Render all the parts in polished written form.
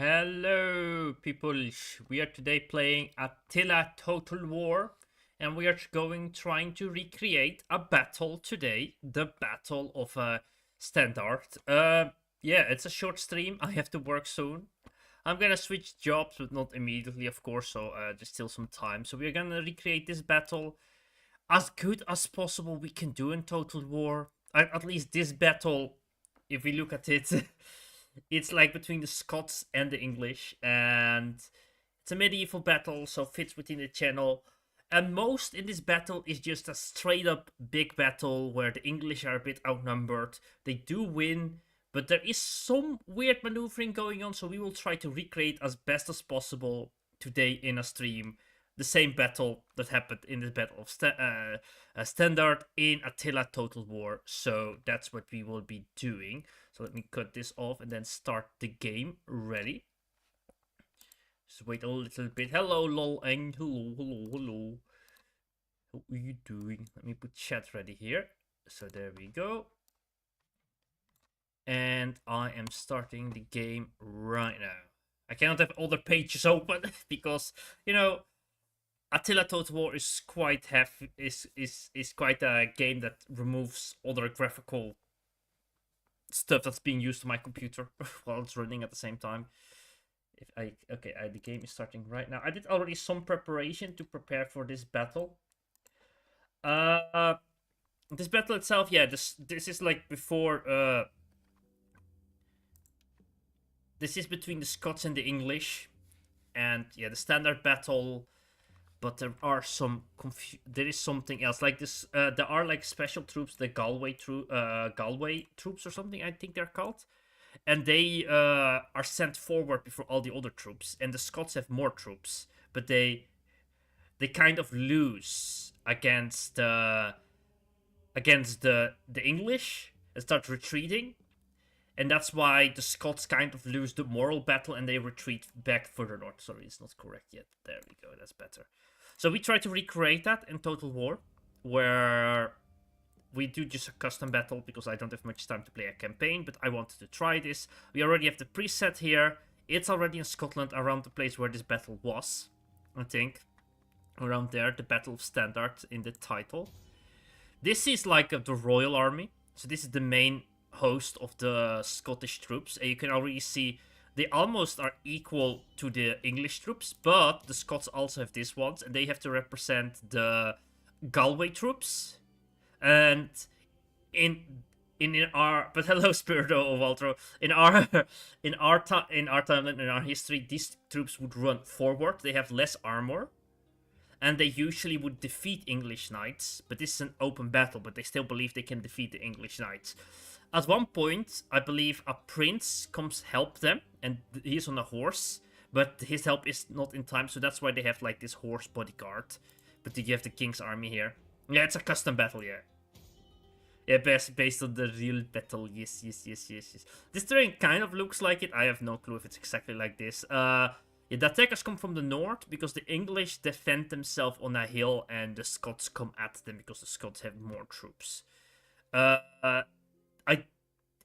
Hello, people. We are today playing Attila Total War, and we are trying to recreate a battle today, the Battle of Standard. Yeah, it's a short stream. I have to work soon. I'm gonna switch jobs, but not immediately, of course. So there's still some time. So we're gonna recreate this battle as good as possible. We can do in Total War. At least this battle, if we look at it. It's like between the Scots and the English, and it's a medieval battle, so fits within the channel. And most in this battle is just a straight up big battle where the English are a bit outnumbered. They do win, but there is some weird maneuvering going on, so we will try to recreate as best as possible today in a stream the same battle that happened in the Battle of Standard in Attila Total War. So that's what we will be doing. So let me cut this off and then start the game. Ready? Just wait a little bit. Hello, lol, and hello. How are you doing? Let me put chat ready here. So there we go. And I am starting the game right now. I cannot have other pages open because, you know, Attila Total War is quite is quite a game that removes other graphical stuff that's being used on my computer while it's running at the same time. The game is starting right now. I did already some preparation to prepare for this battle. This battle itself, yeah, this is like before. This is between the Scots and the English, and yeah, the standard battle. But there are there is something else like this. There are like special troops, the Galway troops or something. I think they're called, and they are sent forward before all the other troops. And the Scots have more troops, but they kind of lose against the English and start retreating. And that's why the Scots kind of lose the moral battle and they retreat back further north. Sorry, it's not correct yet. There we go, that's better. So we try to recreate that in Total War, where we do just a custom battle because I don't have much time to play a campaign, but I wanted to try this. We already have the preset here. It's already in Scotland, around the place where this battle was, I think. Around there, the Battle of Standard in the title. This is like the Royal Army. So this is the main host of the Scottish troops, and you can already see they almost are equal to the English troops, but the Scots also have these ones, and they have to represent the Galway troops. And in our but hello Spirito of Waltro, in our timeline, in our history, these troops would run forward. They have less armor, and they usually would defeat English knights, but this is an open battle, but they still believe they can defeat the English knights. At one point, I believe a prince comes help them, and he's on a horse, but his help is not in time, so that's why they have like this horse bodyguard. But you have the king's army here. Yeah, it's a custom battle, yeah. Yeah, based on the real battle, yes. This terrain kind of looks like it. I have no clue if it's exactly like this. Yeah, the attackers come from the north because the English defend themselves on a hill, and the Scots come at them because the Scots have more troops.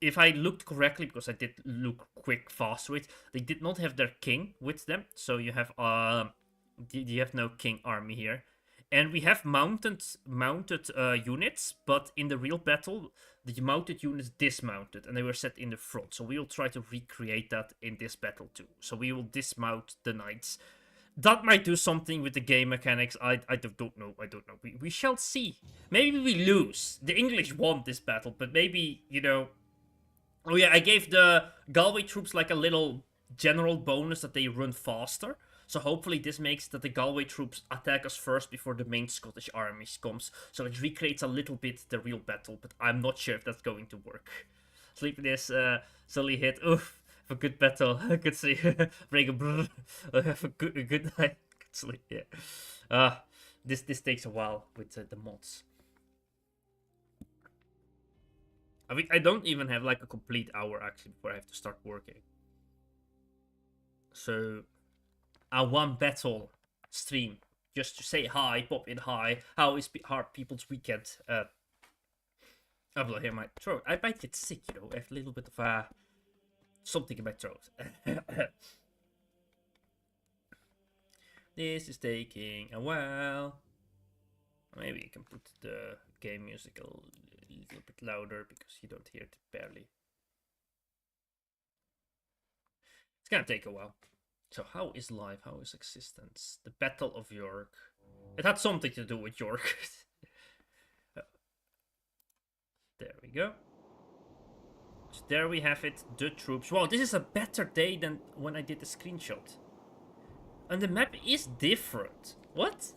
If I looked correctly, because I did look fast with, they did not have their king with them, so you have no king army here, and we have mounted units, but in the real battle, the mounted units dismounted and they were set in the front. So we will try to recreate that in this battle too. So we will dismount the knights. That might do something with the game mechanics. I don't know. We shall see. Maybe we lose. The English won this battle, but maybe, you know. Oh yeah, I gave the Galway troops like a little general bonus that they run faster. So hopefully this makes that the Galway troops attack us first before the main Scottish army comes. So it recreates a little bit the real battle, but I'm not sure if that's going to work. Sleepiness, Sully hit. Oof, have a good battle. Good sleep. Break a brr. Have a good night. Good sleep. Yeah. This takes a while with the mods. I mean, I don't even have like a complete hour actually before I have to start working. So, a one battle stream just to say hi, pop in hi. How is people's weekend? I will hear my throat. I might get sick, you know. I have a little bit of something in my throat. This is taking a while. Maybe you can put the game music a little bit louder because you don't hear it barely. It's gonna take a while. So how is life? How is existence? The Battle of York. It had something to do with York. There we go. So there we have it, the troops. Wow, this is a better day than when I did the screenshot. And the map is different. What?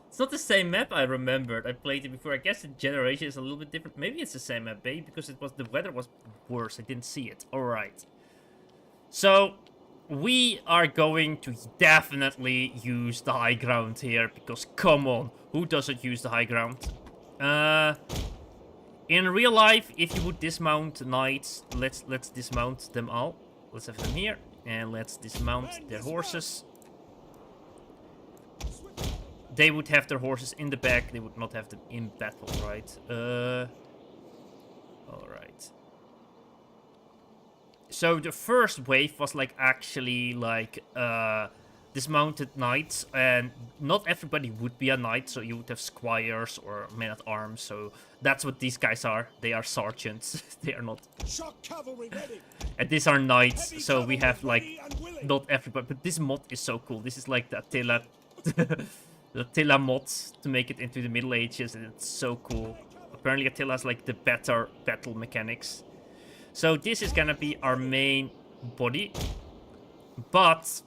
It's not the same map I remembered. I played it before. I guess the generation is a little bit different. Maybe it's the same map, maybe because the weather was worse. I didn't see it. Alright. So, we are going to definitely use the high ground here. Because, come on, who doesn't use the high ground? In real life, if you would dismount knights, let's dismount them all. Let's have them here. And let's dismount their horses. They would have their horses in the back. They would not have them in battle, right? Alright. So the first wave was like actually like dismounted knights, and not everybody would be a knight, so you would have squires or men-at-arms, so that's what these guys are. They are sergeants. They are not... Shock cavalry ready. And these are knights, so we have like not everybody, but this mod is so cool. This is like the Attila the Attila mod to make it into the Middle Ages, and it's so cool. Apparently Attila has like the better battle mechanics. So this is gonna be our main body. But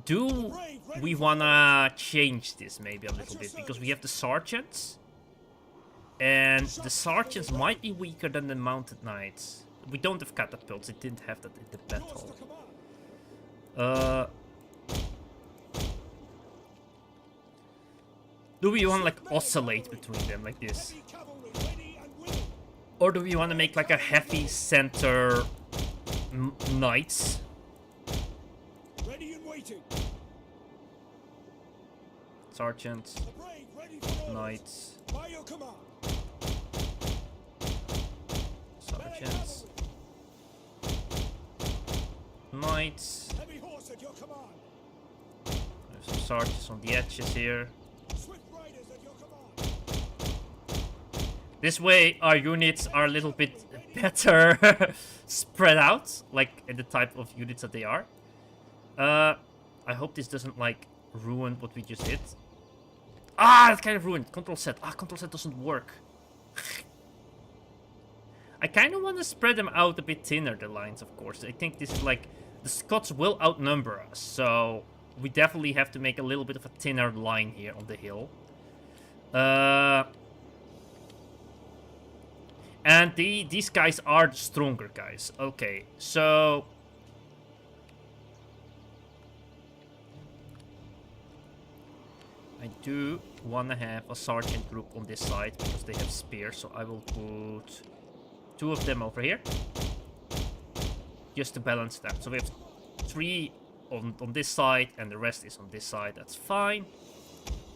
do we wanna change this maybe a little bit? Because we have the sergeants. And the sergeants might be weaker than the mounted knights. We don't have catapults, it didn't have that in the battle. Do we want to like oscillate between them like this? Or do we want to make like a heavy center knights? Ready and waiting. Sergeants, knights, By your command. sergeants, knights. Heavy horse at your command. There's some sergeants on the edges here. Swift riders at your command. This way our units are a little bit better spread out, like in the type of units that they are. I hope this doesn't like ruin what we just did. Ah, it's kind of ruined. Control Z. Ah, Control Z doesn't work. I kind of want to spread them out a bit thinner, the lines, of course. I think this is like... The Scots will outnumber us, so... We definitely have to make a little bit of a thinner line here on the hill. And these guys are the stronger guys. Okay, so... I do want to have a sergeant group on this side because they have spears, so I will put 2 of them over here. Just to balance that. So we have 3 on this side and the rest is on this side. That's fine.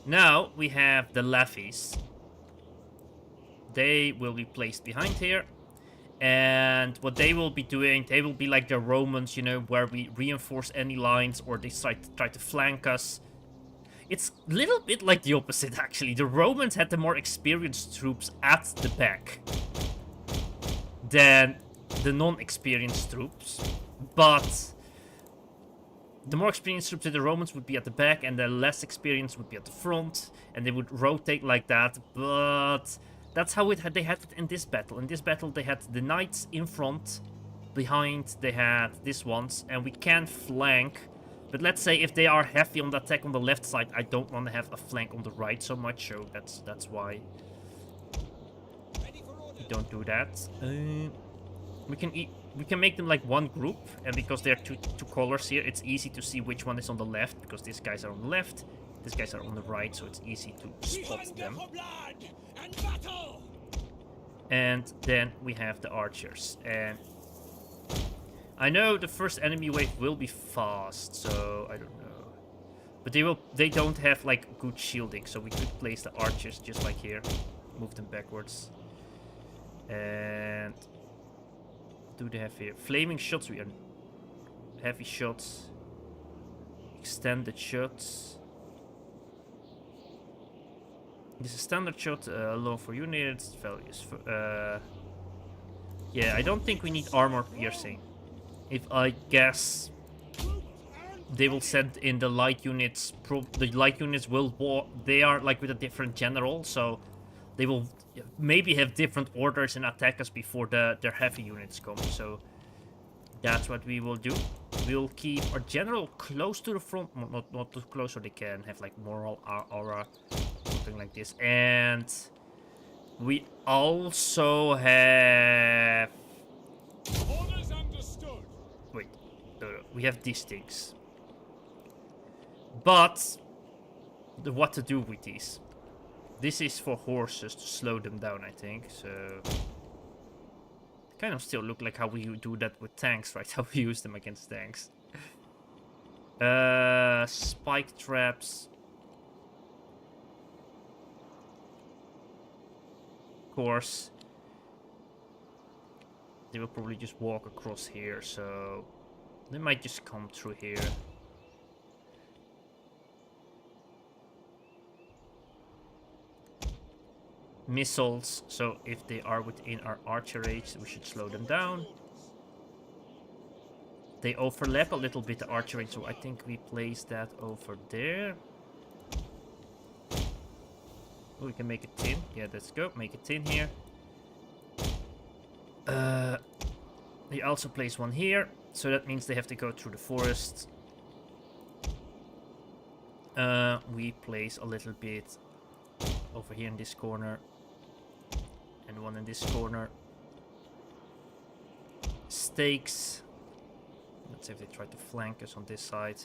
Now we have the levies. They will be placed behind here. And what they will be doing, they will be like the Romans, you know, where we reinforce any lines or they try to flank us. It's a little bit like the opposite, actually. The Romans had the more experienced troops at the back than the non-experienced troops. But the more experienced troops of the Romans would be at the back and the less experienced would be at the front. And they would rotate like that. But that's how they had it in this battle. In this battle, they had the knights in front. Behind, they had these ones. And we can flank. But let's say if they are heavy on the attack on the left side, I don't want to have a flank on the right so much, so that's why we don't do that. We can make them like one group, and because there are two colors here, it's easy to see which one is on the left, because these guys are on the left, these guys are on the right, so it's easy to spot them. And then we have the archers, and I know the first enemy wave will be fast, so I don't know. But they don't have like good shielding, so we could place the archers just like here. Move them backwards. And do they have here? Flaming shots, we are heavy shots. extended shots. This is standard shot, low for units, values for, yeah, I don't think we need armor piercing. If I guess, they will send in the light units. The light units will they are like with a different general, so they will maybe have different orders and attack us before their heavy units come. So that's what we will do. We'll keep our general close to the front, not too close, so they can have like moral aura, something like this. And we also have. Orders understood. Wait, we have these things. But what to do with these? This is for horses to slow them down, I think. So kind of still look like how we do that with tanks, right? How we use them against tanks. Spike traps. Of course. They will probably just walk across here, so they might just come through here. Missiles, so if they are within our archer range, we should slow them down. They overlap a little bit the archer range, so I think we place that over there. Oh, we can make a tin. Yeah, let's go. Make a tin here. We also place one here, so that means they have to go through the forest. We place a little bit over here in this corner. And one in this corner. Stakes. Let's see if they try to flank us on this side.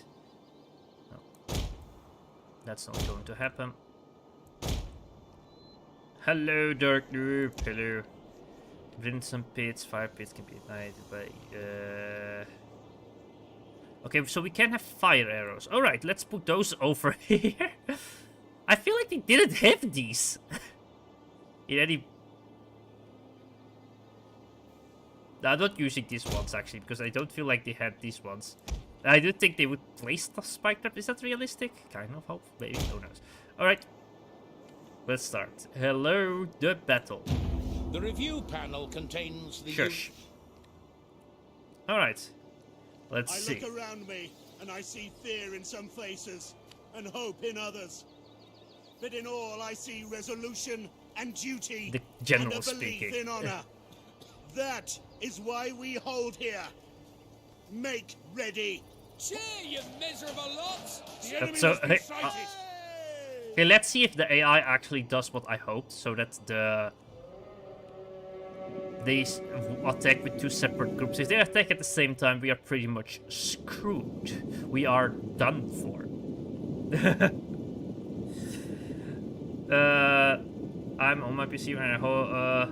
No. That's not going to happen. Hello, Dark Noob. Hello. Brimstone pits, fire pits can be ignited by... Okay, so we can have fire arrows. Alright, let's put those over here. I feel like they didn't have these. In any... I'm not using these ones, actually, because I don't feel like they had these ones. I do think they would place the spike trap. Is that realistic? Kind of hope. Maybe. Who knows? Alright. Let's start. Hello, the battle. The review panel contains the... Shush. Alright. Let's see. I look around me and I see fear in some faces and hope in others. But in all I see resolution and duty The general and a belief speaking. in honor. That is why we hold here. Make ready. Cheer, you miserable lots! The enemy so- must be sighted. Okay, let's see if the AI actually does what I hoped, so that they attack with two separate groups. If they attack at the same time, we are pretty much screwed. We are done for. I'm on my PC right now.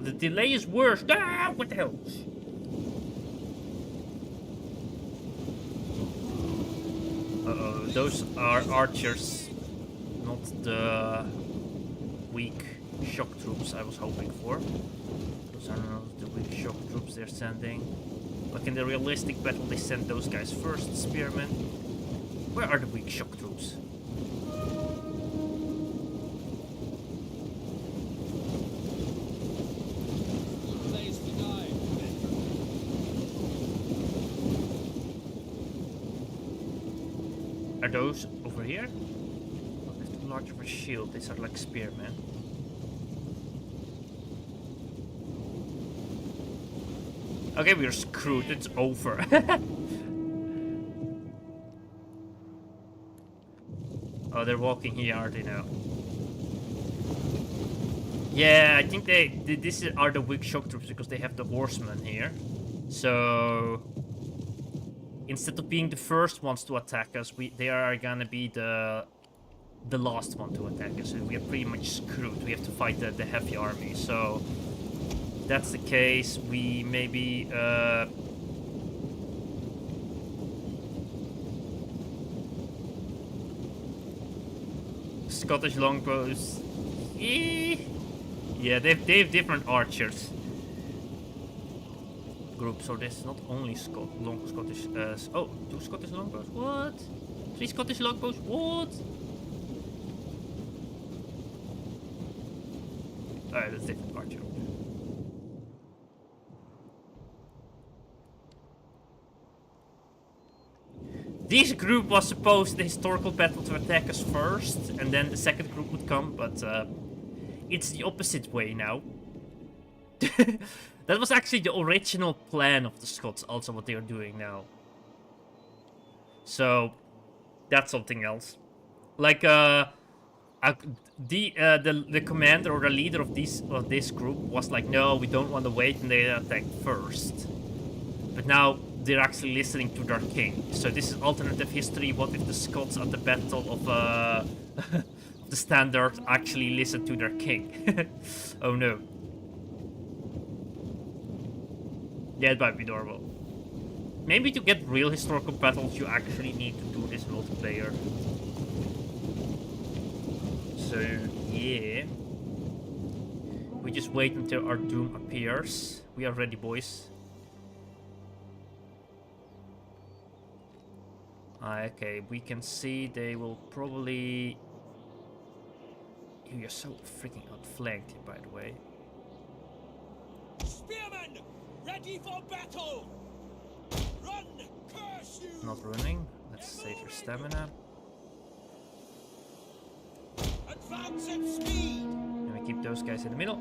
The delay is worse. Ah, what the hell? Uh-oh, those are archers, not the weak shock troops I was hoping for. Those are not the weak shock troops they're sending. Like in the realistic battle, they sent those guys first, spearmen. Where are the weak shock troops? Place to die. Are those over here? Oh, they're too large of a shield. These are like spearmen. Okay, we're screwed. It's over. Oh, they're walking here, are they now? Yeah, I think these are the weak shock troops because they have the horsemen here. So instead of being the first ones to attack us, they are gonna be the last one to attack us. So we are pretty much screwed. We have to fight the heavy army. So if that's the case, we maybe Scottish longbows. Yeah, they have different archers groups, so there's not only Scottish. Oh, two Scottish longbows. What? 3 Scottish longbows? What? Alright, that's different archer. This group was supposed the historical battle to attack us first, and then the second group would come, but it's the opposite way now. That was actually the original plan of the Scots, also what they are doing now. So that's something else. Like the commander or the leader of this group was like, no, we don't want to wait and they attack first. But now they're actually listening to their king. So this is alternative history. What if the Scots at the battle of the Standard actually listen to their king? Oh no. Yeah, it might be normal. Maybe to get real historical battles, you actually need to do this multiplayer. So, yeah. We just wait until our doom appears. We are ready, boys. Okay, we can see they will probably... You're so freaking outflanked, by the way. Spearmen, ready for battle! Run, curse you! Not running. Let's save your stamina. Advance at speed! And we keep those guys in the middle.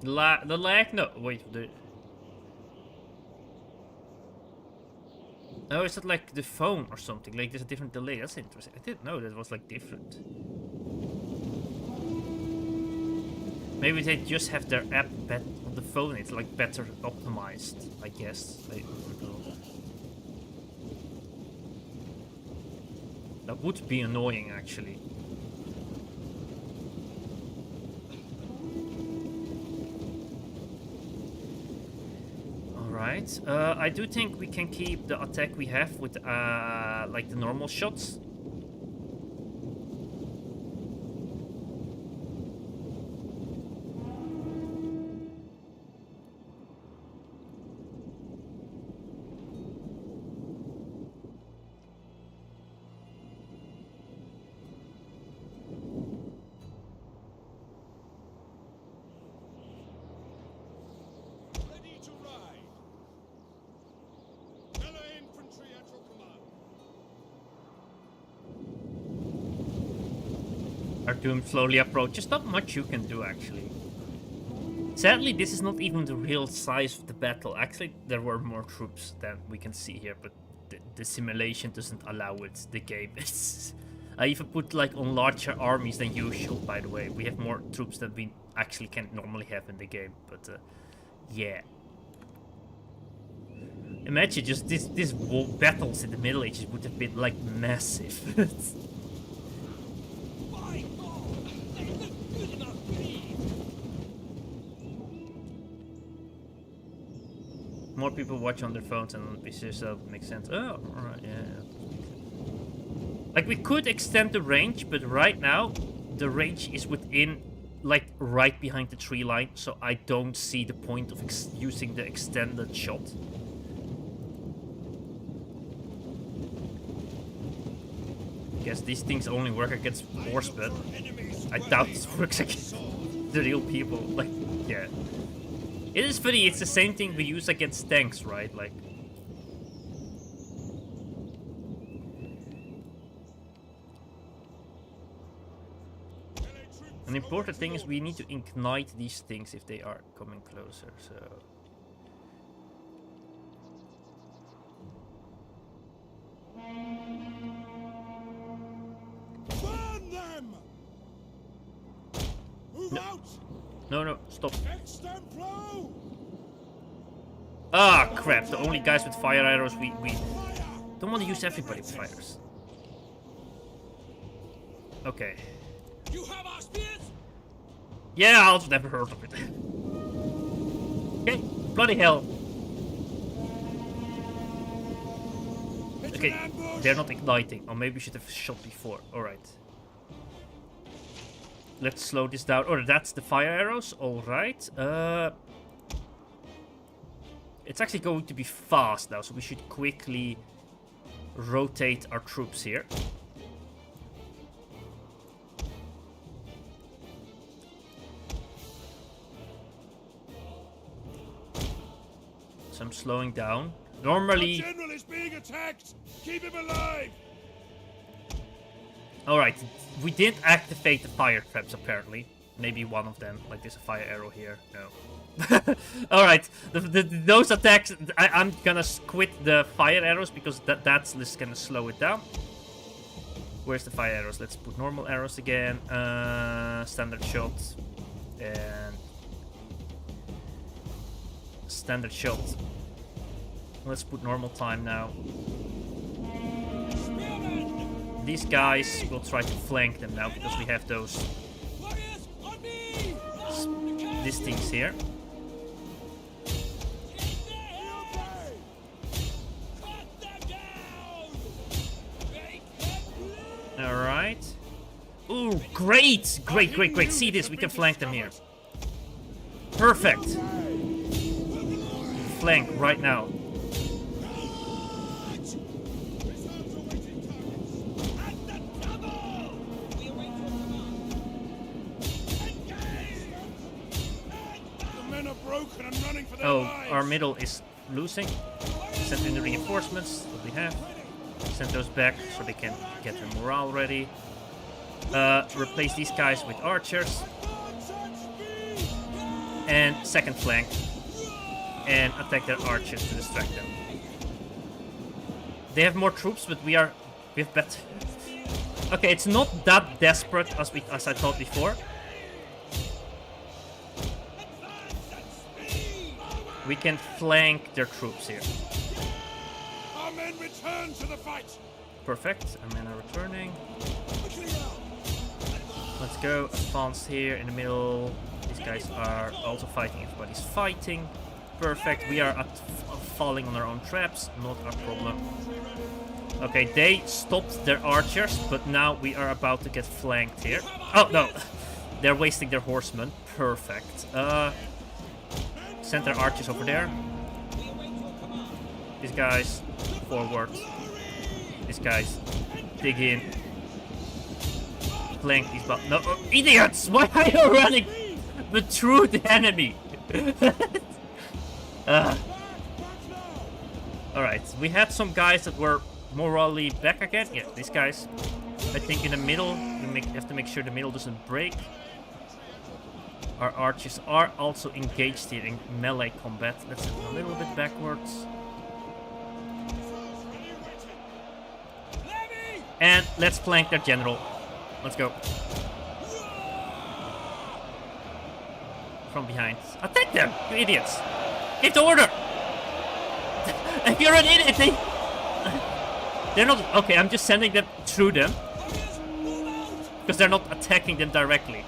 The lag? No, wait. Oh, is that like the phone or something? Like there's a different delay. That's interesting. I didn't know that was like different. Maybe they just have their app on the phone. It's like better optimized, I guess. I don't know. That would be annoying, actually. Alright, I do think we can keep the attack we have with like the normal shots. Our doom slowly approaches. Not much you can do, actually. Sadly, this is not even the real size of the battle. Actually, there were more troops than we can see here, but the simulation doesn't allow it. The game is... I even put like on larger armies than usual, by the way. We have more troops than we actually can normally have in the game, but yeah. Imagine just these battles in the Middle Ages would have been like massive. More people watch on their phones and on PCs, so that makes sense. Oh, alright, yeah. Like, we could extend the range, but right now, the range is within, like, right behind the tree line, so I don't see the point of using the extended shot. I guess these things only work against horsemen. I doubt it works against the real people. Like, yeah. It is funny, it's the same thing we use against tanks, right? Like... An important thing is we need to ignite these things if they are coming closer, so... Burn them! Move out! No, stop. Extemplo! Ah, crap, the only guys with fire arrows, we don't want to use everybody with fires. Okay. You have our spears? Yeah, I've never heard of it. Okay, bloody hell. Okay, they're not igniting. Or maybe we should have shot before. Alright. Let's slow this down. Oh, that's the fire arrows. Alright. It's actually going to be fast now, so we should quickly rotate our troops here. So I'm slowing down. Normally... Our general is being attacked! Keep him alive! Alright, we didn't activate the fire traps apparently. Maybe one of them, like there's a fire arrow here. No. Alright, those attacks, I'm gonna quit the fire arrows because that's just gonna slow it down. Where's the fire arrows? Let's put normal arrows again. Standard shot. And... standard shot. Let's put normal time now. These guys, will try to flank them now because we have those... these things here. Alright. Ooh, great! Great, great, great. See this, we can flank them here. Perfect. Flank right now. Oh, our middle is losing. Send in the reinforcements that we have. Send those back so they can get their morale ready. Replace these guys with archers. And second flank. And attack their archers to distract them. They have more troops, but we have better. Okay, it's not that desperate as I thought before. We can flank their troops here. Our men return to the fight. Perfect. Our men are returning. Let's go. Advance here in the middle. These guys are also fighting. Everybody's fighting. Perfect. We are falling on our own traps. Not our problem. Okay, they stopped their archers, but now we are about to get flanked here. Oh, no. They're wasting their horsemen. Perfect. Send their archers over there. These guys, forward. These guys, dig in. Flank these no, idiots! Why are you running through the enemy? Alright, we had some guys that were morally back again. Yeah, these guys. I think in the middle, you have to make sure the middle doesn't break. Our archers are also engaged here in melee combat. Let's move a little bit backwards. And let's flank their general. Let's go. From behind. Attack them, you idiots! Give the order! If you're an idiot, they're not... Okay, I'm just sending them through them. Because they're not attacking them directly.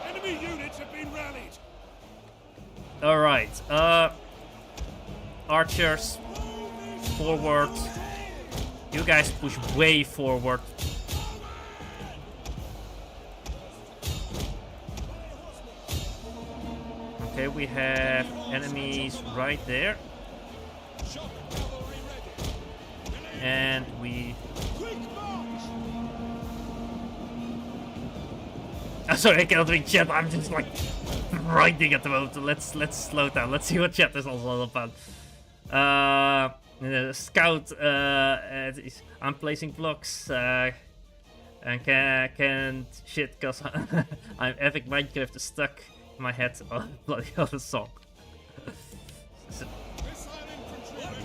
Enemy units have been rallied. Alright, archers, forward. You guys push way forward. Okay, we have enemies right there. And we... Oh, sorry, I cannot read chat. I'm just like writing at the moment. Let's slow down. Let's see what chat is all about. Scout. I'm placing blocks. And can shit cause I'm epic Minecraft is stuck in my head. Oh, bloody hell, the song.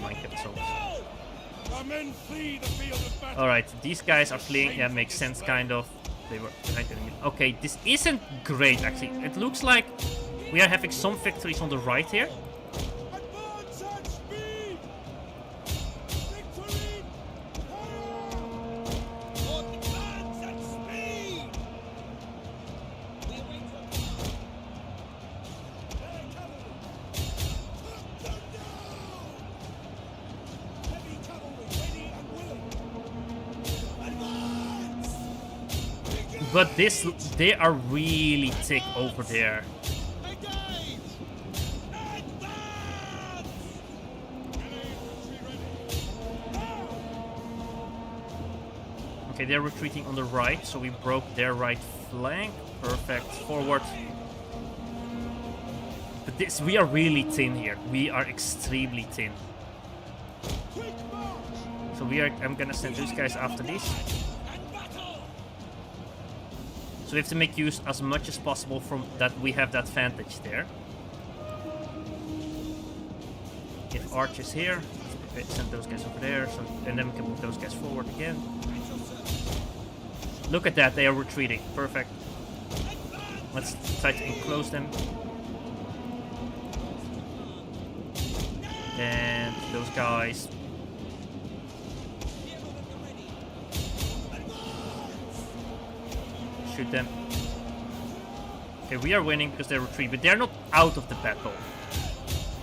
Minecraft songs. Alright, these guys are fleeing. Yeah, makes sense, kind of. They were behind enemy. Okay, this isn't great, actually. It looks like we are having some victories on the right here. But they are really thick over there. Okay, they're retreating on the right, so we broke their right flank. Perfect. Forward. But this, we are really thin here. We are extremely thin. So I'm gonna send these guys after this. So we have to make use as much as possible from that we have that vantage there. Get archers here. Let's send those guys over there, and then we can move those guys forward again. Look at that, they are retreating. Perfect. Let's try to enclose them. And those guys. Shoot them. Okay, we are winning because they retreat, but they're not out of the battle.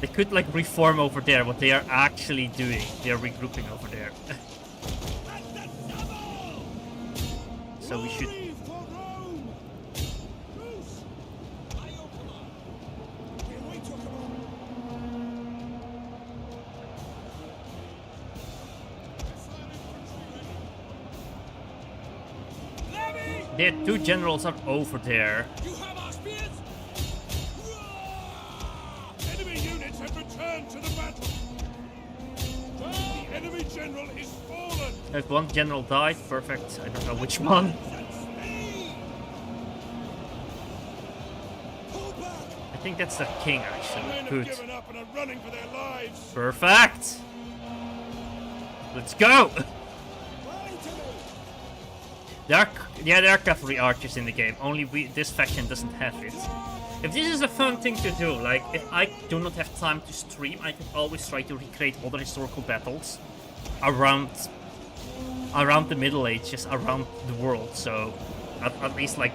They could like reform over there, what they are actually doing. They are regrouping over there. So we should... Their two generals are over there. You have our spears? Enemy units have returned to the battle. The enemy general is fallen. If one general died, perfect. I don't know which one. I think that's the king The men actually. have Good. given up and are running for their lives. Perfect. Let's go. There are cavalry archers in the game. Only this faction doesn't have it. If this is a fun thing to do, like if I do not have time to stream, I can always try to recreate other historical battles around the Middle Ages, around the world. So at least like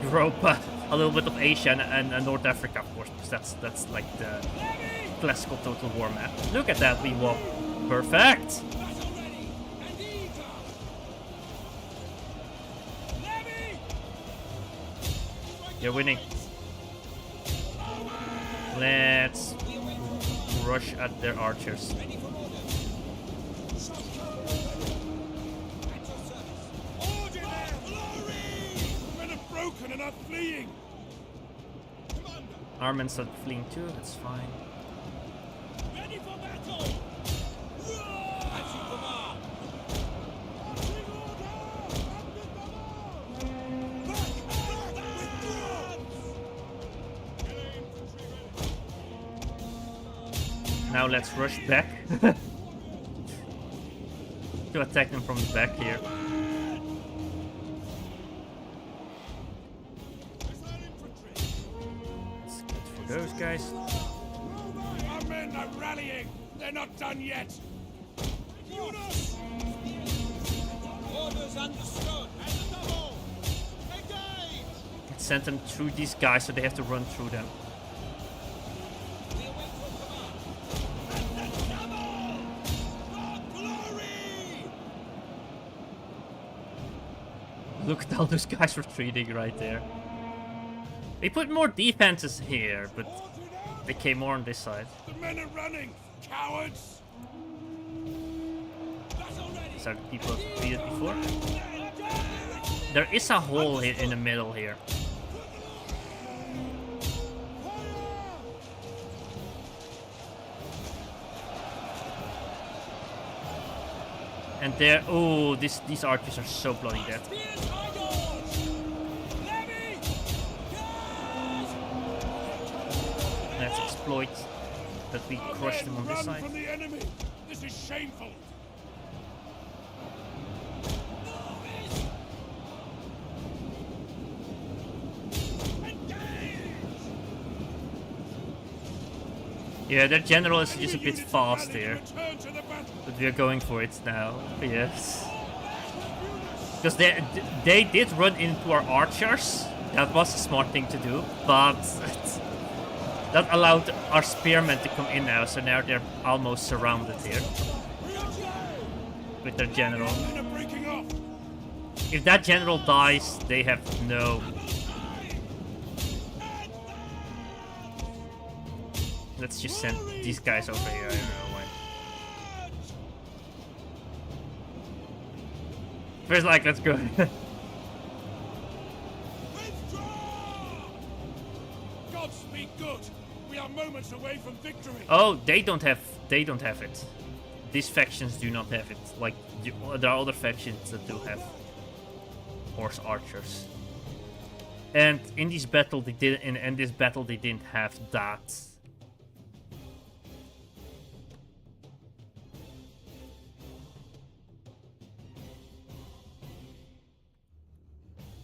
Europe, a little bit of Asia, and North Africa, of course, because that's like the classical Total War map. Look at that, we won. Perfect. You're winning. Let's rush at their archers. Men are broken and are fleeing. Armens are fleeing too, that's fine. Ready for battle! As you command! Now let's rush back. To attack them from the back here. That's good for those guys. Our men are rallying. They're not done yet. Orders understood! And the double! Engage! Let's send them through these guys so they have to run through them. We await your command! Glory! Look at all those guys retreating right there. They put more defenses here, but they came more on this side. The men are running. Cowards. These are the people I've defeated before. There is a hole here in the middle here. And there, oh, these archers are so bloody dead. Let's exploit that we Our crushed men them on this run side. from the enemy. This is shameful. Yeah, their general is just a Enemy bit units fast rally to here, return to the battle. but we are going for it now. Yes, because they did run into our archers. That was a smart thing to do, but that allowed our spearmen to come in now. So now they're almost surrounded here with their general. Men are breaking off. If that general dies, they have no. Let's just send these guys over here. I don't know why. First like, let's go. Withdraw! Gods be good. We are moments away from victory. Oh, they don't have it. These factions do not have it. Like there are other factions that do have horse archers. And in this battle they did in this battle they didn't have that.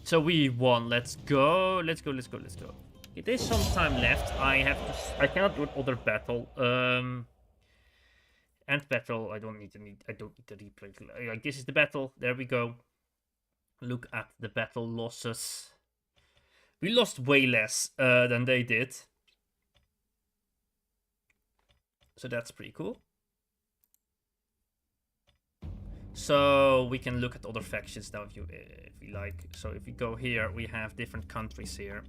So we won. Let's go. Let's go. Let's go. Let's go. Okay, there's some time left. I cannot do another battle. End battle. I don't need to replay. Like this is the battle. There we go. Look at the battle losses. We lost way less than they did. So that's pretty cool. So we can look at other factions now if you like. So if we go here, we have different countries here.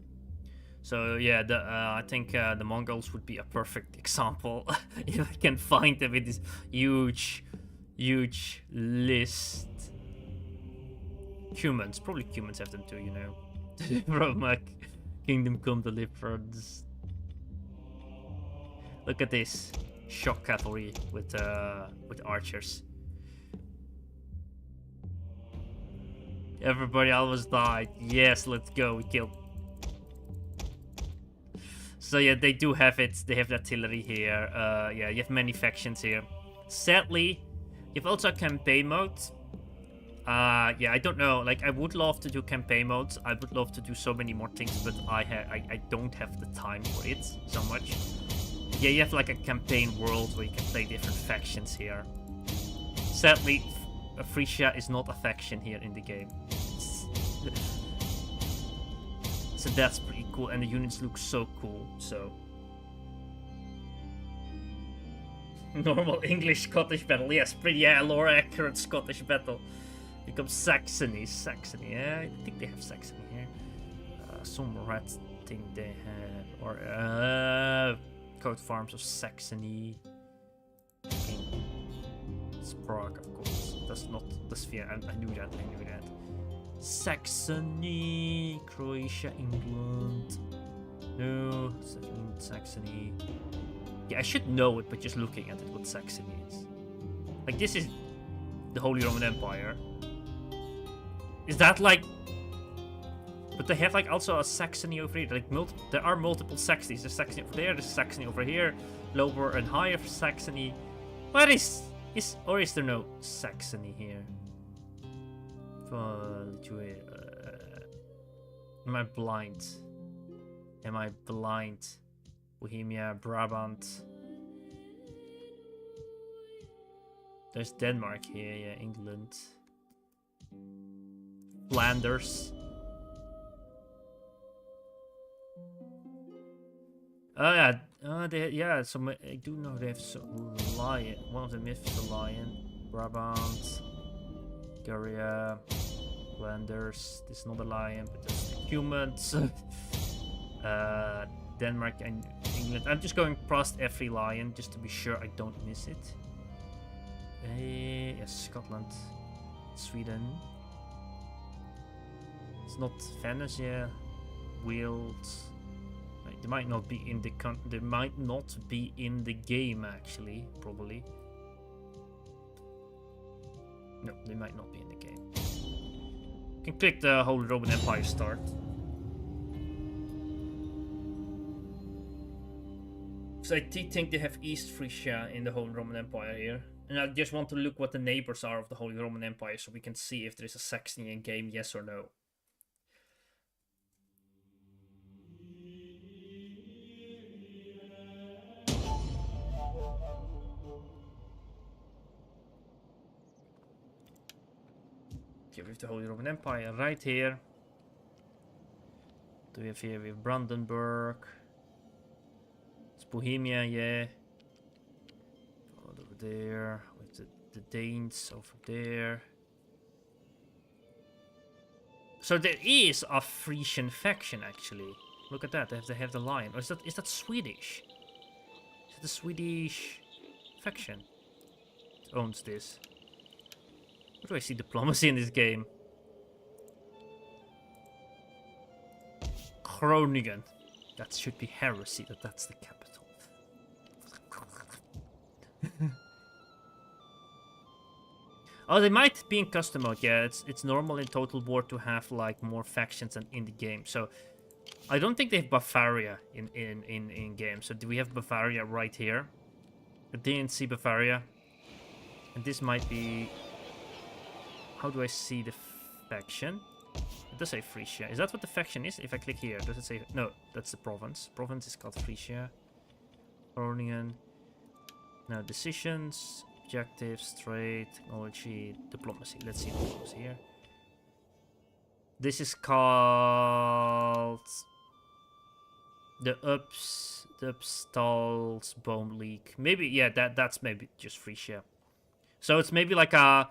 So yeah, I think the Mongols would be a perfect example if I can find them with this huge list. Humans, probably humans have them too, you know. From Kingdom Come Deliverance. Look at this shock cavalry with archers. Everybody almost died. Yes, let's go. We killed. So yeah, they do have it. They have the artillery here. Yeah, you have many factions here. Sadly, you have also a campaign mode. Yeah, I don't know. Like, I would love to do campaign modes. I would love to do so many more things, but I don't have the time for it so much. Yeah, you have like a campaign world where you can play different factions here. Sadly, Frisia is not a faction here in the game. So that's pretty cool, and the units look so cool, so. Normal English Scottish battle, yes, pretty lore accurate Scottish battle. Becomes Saxony, yeah, I think they have Saxony here. Some red thing they have, or coat farms of Saxony. It's Prague, of course. That's not the sphere. I knew that. Saxony, Croatia, England. No, Saxony. Yeah, I should know it, but just looking at it, what Saxony is. Like, this is the Holy Roman Empire. Is that like? But they have like also a Saxony over here. Like there are multiple Saxonies. There's Saxony over there. There's Saxony over here. Lower and higher Saxony. What is or is there no Saxony here? Am I blind? Bohemia, Brabant. There's Denmark here, yeah, England. Flanders. Yeah, so I do know they have some lion. One of them is a lion. Brabant, Garia, Flanders. This is not a lion, but just humans. Denmark and England. I'm just going past every lion just to be sure I don't miss it. Yes, Scotland, Sweden. It's not Venice, yeah. Wales. They might not be in the they might not be in the game actually, probably. No, they might not be in the game. You can click the Holy Roman Empire start. So I think they have East Frisia in the Holy Roman Empire here. And I just want to look what the neighbors are of the Holy Roman Empire so we can see if there is a Saxony in game, yes or no. Okay, we have the Holy Roman Empire right here. Do we have here? We have Brandenburg. It's Bohemia, yeah. Over there with the Danes over there. So there is a Frisian faction actually. Look at that. They have the lion. Or is that Swedish? Is it the Swedish faction that owns this? Where do I see diplomacy in this game? Groningen. That should be heresy, that's the capital. Oh, they might be in custom mode. Yeah, it's normal in Total War to have like more factions than in the game. So I don't think they have Bavaria in game. So do we have Bavaria right here? I didn't see Bavaria. And this might be... How do I see the faction? It does say Frisia. Is that what the faction is? If I click here, does it say... No, that's the province. Province is called Frisia. Groningen. Now, decisions, objectives, trade, technology, diplomacy. Let's see diplomacy here. This is called... The Upstalsboom League. Maybe, yeah, that's maybe just Frisia. So it's maybe like a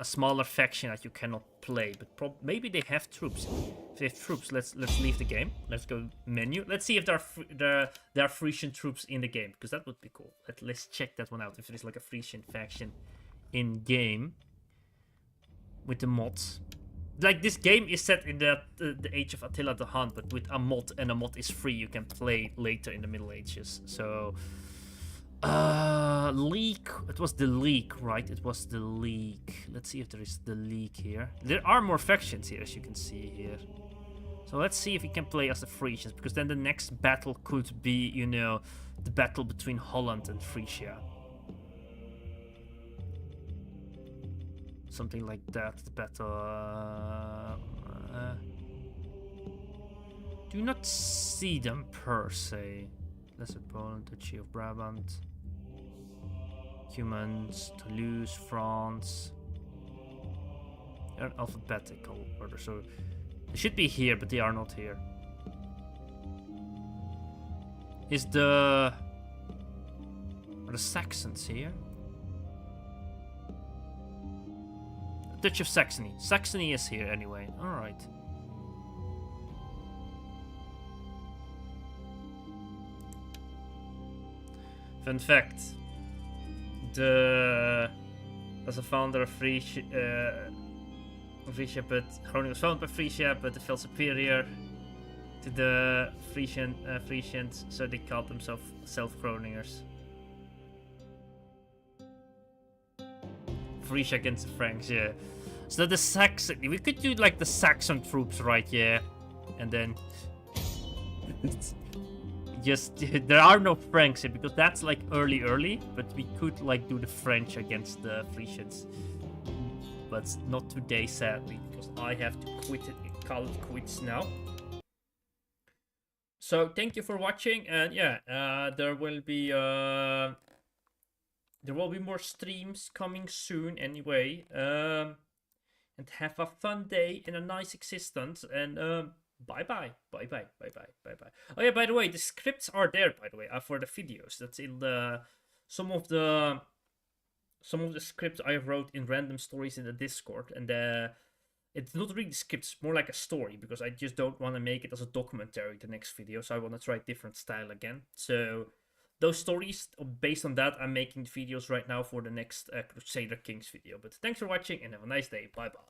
smaller faction that you cannot play, but maybe they have troops. If they have troops, let's leave the game. Let's go menu. Let's see if there are Frisian troops in the game, because that would be cool. Let's check that one out. If there's like a Frisian faction in game with the mods. Like, this game is set in the age of Attila the Hun, but with a mod, and a mod is free. You can play later in the Middle Ages. So league. It was the league, right? It was the league. Let's see if there is the league here. There are more factions here, as you can see here. So let's see if we can play as the Frisians, because then the next battle could be, you know, the battle between Holland and Frisia. Something like that. The battle. Do not see them per se. Lesser Poland, Duchy of Brabant, Humans, Toulouse, France. They're in alphabetical order, so they should be here, but they are not here. Are the Saxons here? Duchy of Saxony. Saxony is here anyway. Alright. Fun fact. As a founder of Frisia, but Groningen was founded by Frisia, but it felt superior to the Frisians, so they called themselves self-Groningers. Frisia against the Franks, yeah. So the Saxon, we could do like the Saxon troops, right? Yeah, and then just there are no Franks here because that's like early, but we could like do the French against the Frisians, but not today, sadly, because I have to quit it, call it quits now. So thank you for watching, and yeah, there will be more streams coming soon anyway. And have a fun day and a nice existence, and bye bye. Oh yeah, by the way, the scripts are there, by the way, for the videos. That's in the some of the scripts I wrote in random stories in the Discord, and it's not really scripts, more like a story, because I just don't want to make it as a documentary the next video, so I want to try a different style again. So those stories, based on that, I'm making videos right now for the next Crusader Kings video. But thanks for watching and have a nice day. Bye bye.